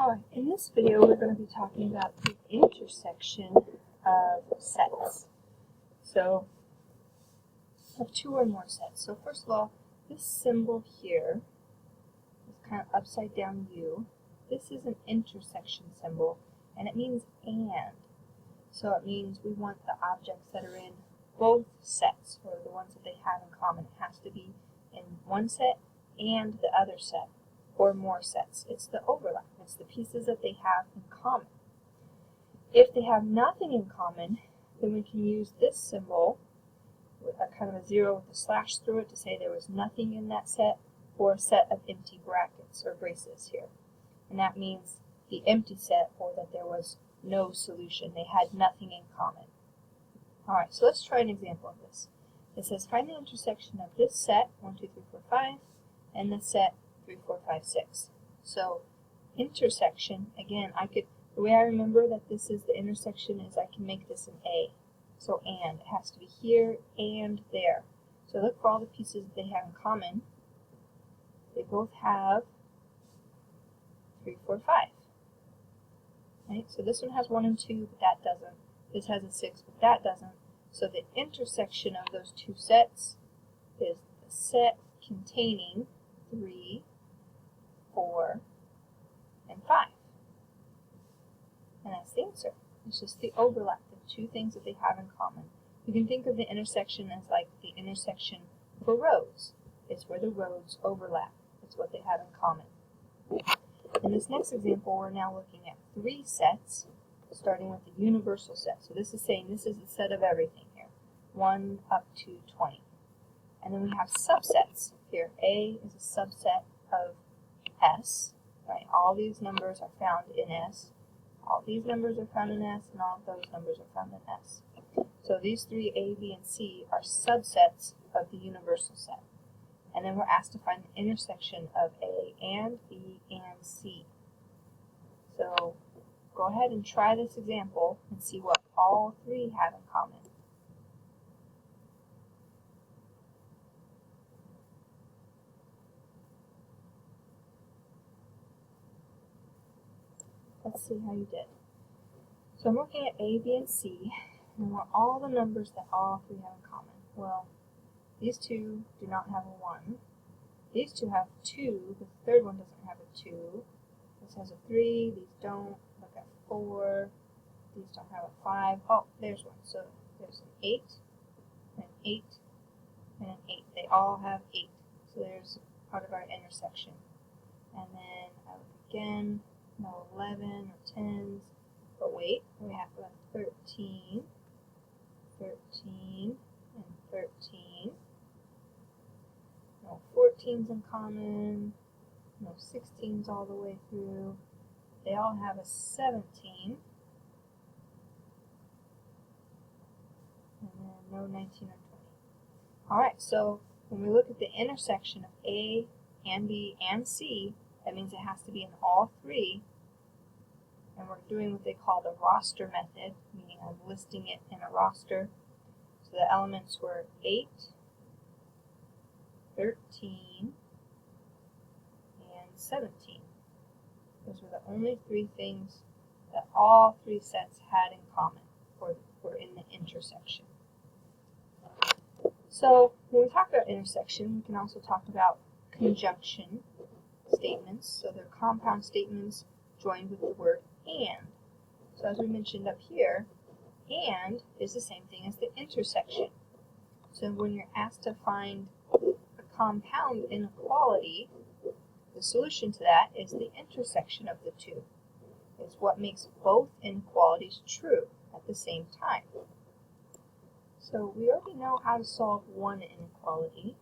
Alright, in this video we're going to be talking about the intersection of sets. So, of two or more sets. So first of all, this symbol here is kind of upside down U. This is an intersection symbol, and it means and. So it means we want the objects that are in both sets, or the ones that they have in common. It has to be in one set and the other set, or more sets. It's the overlap. It's the pieces that they have in common. If they have nothing in common, then we can use this symbol with a kind of a zero with a slash through it to say there was nothing in that set, or a set of empty brackets or braces here. And that means the empty set, or that there was no solution. They had nothing in common. Alright, so let's try an example of this. It says find the intersection of this set, 1, 2, 3, 4, 5, and this set, 3, 4, 5, 6. So intersection, again, the way I remember that this is the intersection is I can make this an A. So and, it has to be here and there. So look for all the pieces that they have in common. They both have 3, 4, 5. Right? So this one has 1 and 2, but that doesn't. This has a 6, but that doesn't. So the intersection of those two sets is the set containing 3, 4, and 5. And that's the answer. It's just the overlap, the two things that they have in common. You can think of the intersection as like the intersection for roads. It's where the roads overlap. It's what they have in common. In this next example, we're now looking at 3 sets, starting with the universal set. So this is saying this is the set of everything here, 1 up to 20. And then we have subsets here. A is a subset of S. Right? All these numbers are found in S. All these numbers are found in S, and all of those numbers are found in S. So these 3, A, B, and C, are subsets of the universal set. And then we're asked to find the intersection of A and B and C. So go ahead and try this example and see what all 3 have in common. Let's see how you did. So I'm looking at A, B, and C, and what are all the numbers that all 3 have in common? Well, these 2 do not have a 1. These 2 have 2, but the third one doesn't have a 2. This has a 3, these don't. Look at 4, these don't have a 5. Oh, there's one. So there's an 8, an 8, and an 8. They all have 8. So there's part of our intersection. And then I look again. No 11 or 10s, but wait, we have 13, 13, and 13. No 14s in common, no 16s all the way through. They all have a 17, and then no 19 or 20. Alright, so when we look at the intersection of A and B and C, that means it has to be in all 3, and we're doing what they call the roster method, meaning I'm listing it in a roster. So the elements were 8, 13, and 17. Those were the only 3 things that all 3 sets had in common, or were in the intersection. So when we talk about intersection, we can also talk about conjunction statements. So they're compound statements joined with the word and. So as we mentioned up here, and is the same thing as the intersection. So when you're asked to find a compound inequality, the solution to that is the intersection of the 2. It's what makes both inequalities true at the same time. So we already know how to solve one inequality.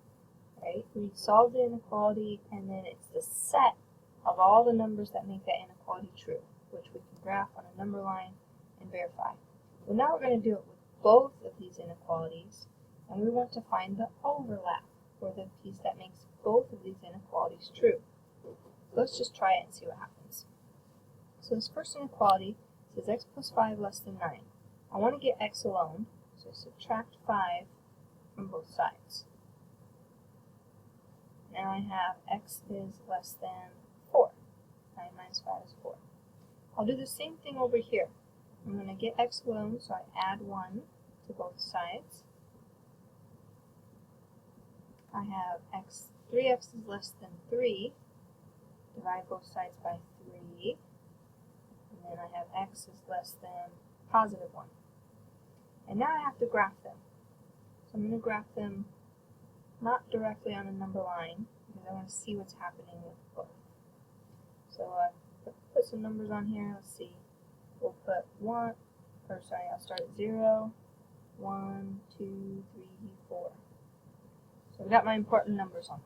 Right? We solve the inequality, and then it's the set of all the numbers that make that inequality true, which we can graph on a number line and verify. Well, now we're going to do it with both of these inequalities, and we want to find the overlap, or the piece that makes both of these inequalities true. Let's just try it and see what happens. So this first inequality says x plus 5 less than 9. I want to get x alone, so subtract 5 from both sides. Now I have x is less than 4. 9 minus 5 is 4. I'll do the same thing over here. I'm going to get x alone, so I add 1 to both sides. I have 3x is less than 3. Divide both sides by 3. And then I have x is less than positive 1. And now I have to graph them. So I'm going to graph them not directly on a number line, because I want to see what's happening with both. So put some numbers on here. Let's see. We'll put I'll start at 0, 1, 2, 3, 4. So I've got my important numbers on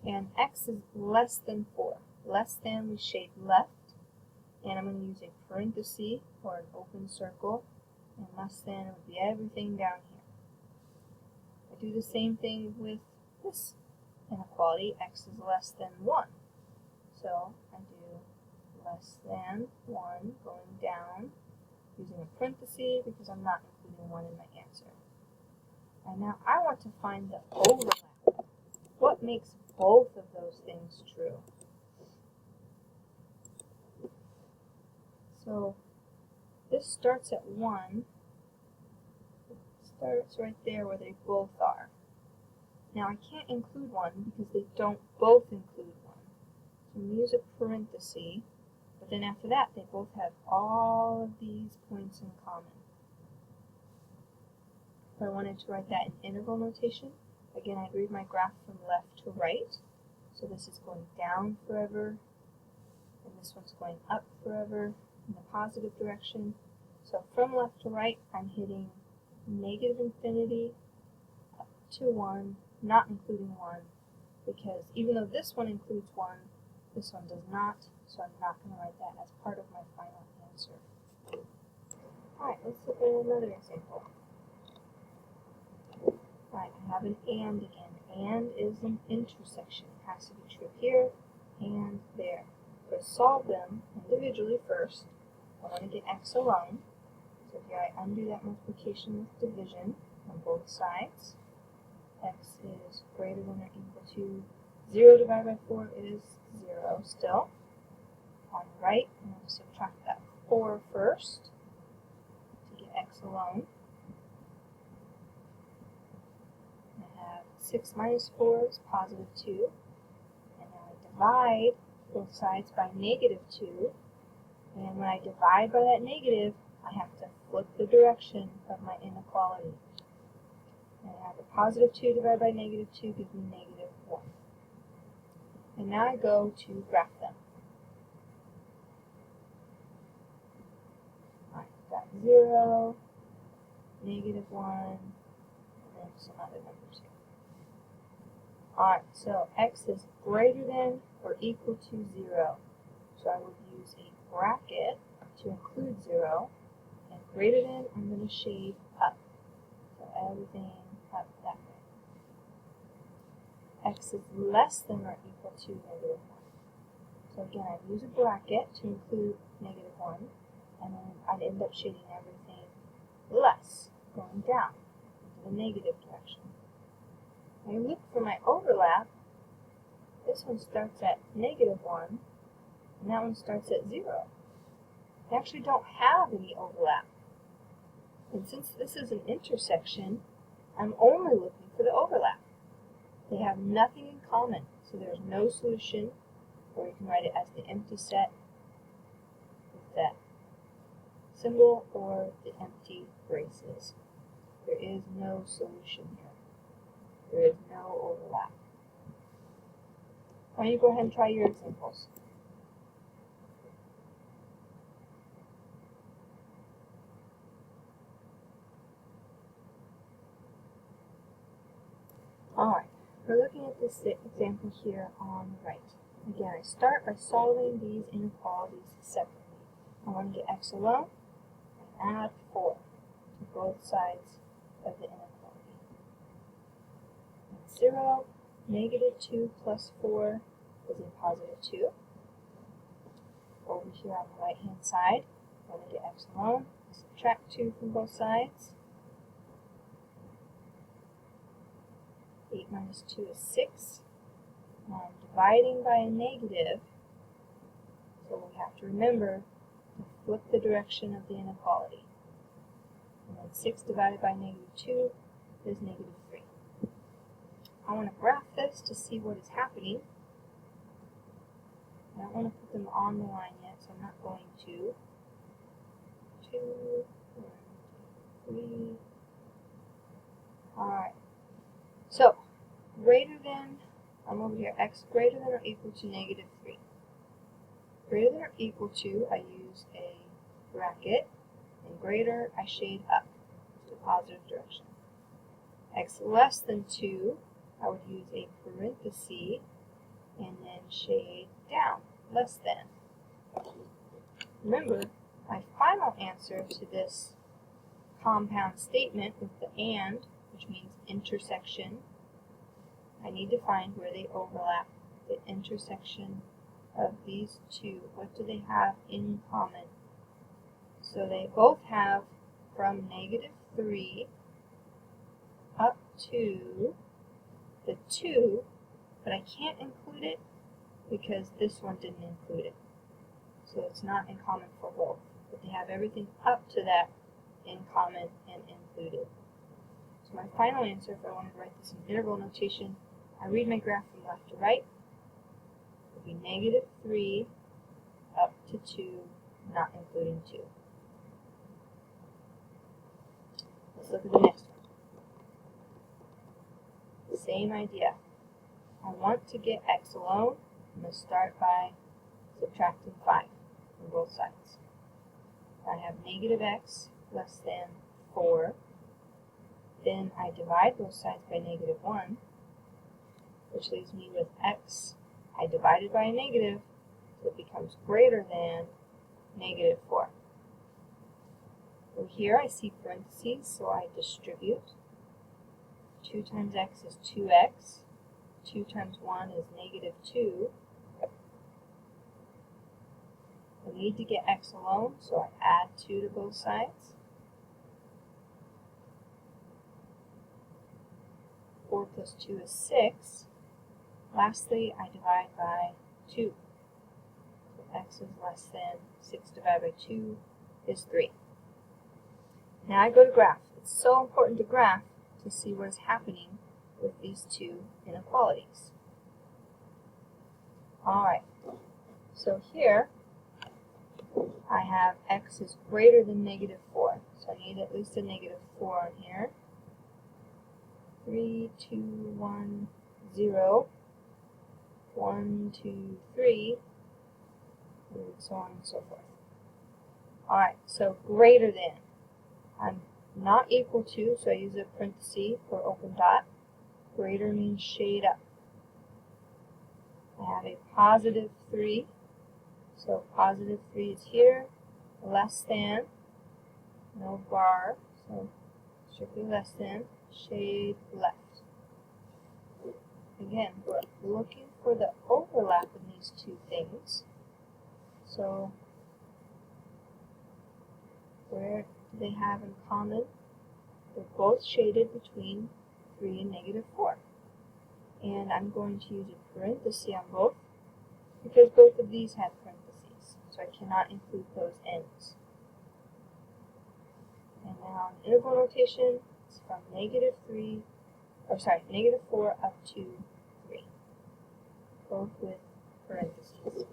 there. And x is less than 4. Less than, we shade left. And I'm going to use a parenthesis or an open circle. And less than would be everything down here. I do the same thing with this inequality. X is less than 1. So I do less than 1 going down using a parenthesis because I'm not including 1 in my answer. And now I want to find the overlap. What makes both of those things true? So this starts at 1. It starts right there where they both are. Now I can't include 1 because they don't both include 1. So I'm going to use a parenthesis, but then after that they both have all of these points in common. If I wanted to write that in interval notation, again I'd read my graph from left to right. So this is going down forever, and this one's going up forever in the positive direction. So from left to right, I'm hitting negative infinity up to 1, not including 1, because even though this one includes 1, this one does not, so I'm not going to write that as part of my final answer. Alright, let's look at another example. Alright, I have an and again. And is an intersection. It has to be true here and there. So solve them individually first. I want to get x alone. So here I undo that multiplication with division on both sides. X is greater than or equal to 0 divided by 4 is 0 still. On the right, I'm going to subtract that 4 first to get x alone. I have 6 minus 4 is positive 2. And now I divide both sides by negative 2. And when I divide by that negative, I have to flip the direction of my inequality. And I have a positive 2 divided by negative 2 gives me negative 1. And now I go to graph them. Alright, got 0, negative 1, and then some other numbers here. Alright, so x is greater than or equal to 0. So I would use a bracket to include 0, and greater than, I'm going to shade up. So everything up that way. X is less than or equal to negative 1. So again, I'd use a bracket to include negative 1, and then I'd end up shading everything less, going down into the negative direction. When I look for my overlap, this one starts at negative 1, and that one starts at 0. They actually don't have any overlap. And since this is an intersection, I'm only looking for the overlap. They have nothing in common, so there's no solution, or you can write it as the empty set with that symbol or the empty braces. There is no solution here. There is no overlap. Why don't you go ahead and try your examples. Alright, we're looking at this example here on the right. Again, I start by solving these inequalities separately. I want to get x alone and add 4 to both sides of the inequality. That's 0, negative 2 plus 4 is a positive 2. Over here on the right hand side, I want to get x alone, subtract 2 from both sides. 8 minus 2 is 6. Now I'm dividing by a negative, so we'll we have to remember to flip the direction of the inequality. And then 6 divided by -2 is -3. I want to graph this to see what is happening. I don't want to put them on the line yet, so I'm not going to. 2, 1, 2, 3. Alright. So, greater than, I'm over here, x greater than or equal to -3. Greater than or equal to, I use a bracket, and greater, I shade up to the positive direction. X less than 2, I would use a parenthesis, and then shade down, less than. Remember, my final answer to this compound statement with the and, which means intersection, I need to find where they overlap, the intersection of these two. What do they have in common? So they both have from -3 up to the 2, but I can't include it because this one didn't include it. So it's not in common for both. But they have everything up to that in common and included. So my final answer, if I wanted to write this in interval notation, I read my graph from left to right. It would be -3 up to 2, not including 2. Let's look at the next one. Same idea. I want to get x alone. I'm going to start by subtracting 5 from both sides. I have -x less than 4. Then I divide both sides by -1, which leaves me with x. I divided by a negative, so it becomes greater than -4. Over here I see parentheses, so I distribute. 2 times x is 2x. 2 times 1 is -2. I need to get x alone, so I add 2 to both sides. 4 plus 2 is 6. Lastly, I divide by 2. So x is less than 6 divided by 2 is 3. Now I go to graph. It's so important to graph to see what is happening with these two inequalities. Alright, so here I have x is greater than -4, so I need at least a -4 on here. 3, 2, 1, 0, 1, 2, 3, and so on and so forth. Alright, so greater than. I'm not equal to, so I use a parenthesis for open dot. Greater means shade up. I have a +3, so +3 is here, less than, no bar, so strictly less than, shade left. Again, we're looking for the overlap in these two things. So where do they have in common? They're both shaded between 3 and -4. And I'm going to use a parenthesis on both because both of these have parentheses, so I cannot include those ends. And now in interval notation, it's from -4 up to 3, both with parentheses.